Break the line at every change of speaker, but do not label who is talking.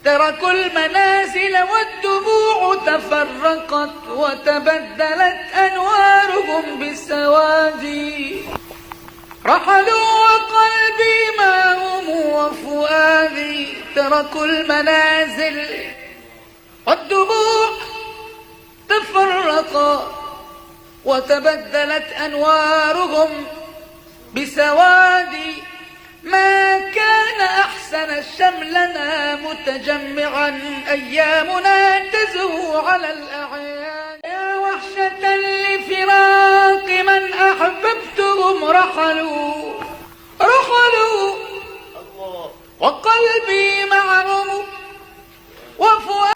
تركوا المنازل والدموع تفرقت وتبدلت أنوارهم بالسوادي. رحلوا وقلبي معهم وفؤادي، تركوا المنازل والدموع تفرقا وتبدلت أنوارهم بسوادي. ما كان أحسن شملنا متجمعا، أيامنا تزهو على الأعيان. يا وحشة لفراق من أحببتهم رحلوا وقلبي